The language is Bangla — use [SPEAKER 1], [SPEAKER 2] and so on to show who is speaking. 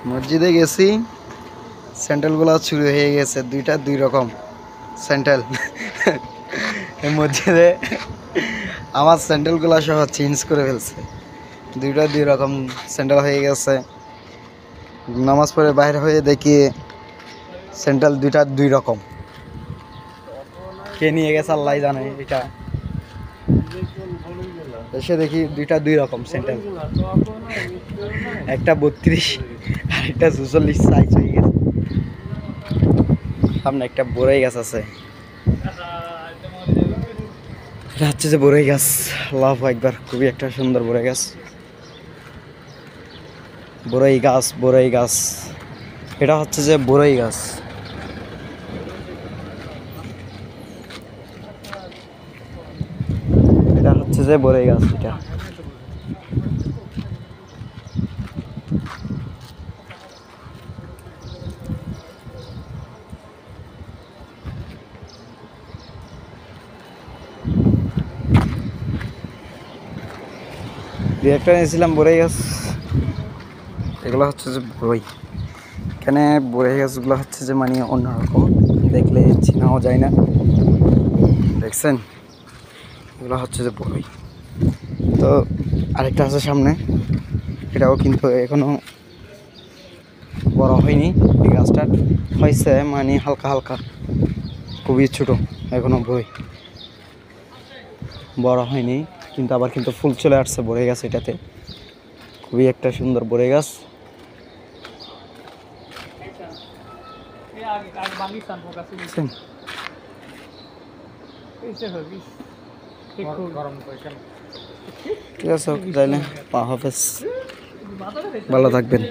[SPEAKER 1] মসজিদে গেছি, স্যান্ডেলগুলো চুরি হয়ে গেছে, দুইটা দুই রকম স্যান্ডেল। এই মসজিদে আমার স্যান্ডেলগুলো সহ চেঞ্জ করে ফেলছে, দুইটা দুই রকম স্যান্ডেল হয়ে গেছে। নামাজ পড়ে বাইরে হয়ে দেখি স্যান্ডেল দুইটা দুই রকম। কে নিয়ে গেছে আল্লাহ জানে। এটা এসে দেখি দুইটা দুই রকম স্যান্ডেল, একটা 32 আর একটা 44 সাইজ হয়ে গেছে। সামনে একটা বড়ই গাছ আছে, এটা হচ্ছে যে বড়ই গাছ। আল্লাহু আকবার, খুবই একটা সুন্দর বড়ই গাছ। বড়ই গাছ, বড়ই গাছ, এটা হচ্ছে যে বড়ই গাছ। এটা হচ্ছে যে বড়ই গাছ। এটা দুই একটা নিয়েছিলাম বড়ই গাছ। এগুলো হচ্ছে যে বড়ই, এখানে বড়ই গাছগুলো হচ্ছে যে মানে অন্যরকম, দেখলে চেনাও যায় না। দেখছেন, এগুলো হচ্ছে যে বড়ই। তো আরেকটা আছে সামনে, এটাও কিন্তু এখনো বড় হয়নি। এই গাছটার হয়েছে মানে হালকা হালকা, খুবই ছোট, এখনো বড় হয়নি, কিন্তু আবার কিন্তু ফুল চলে আসছে বড়ই গাছ এটাতে। খুবই একটা সুন্দর বড়ই গাছ। ঠিক আছে, যাইলে হাফেজ, ভালো থাকবেন।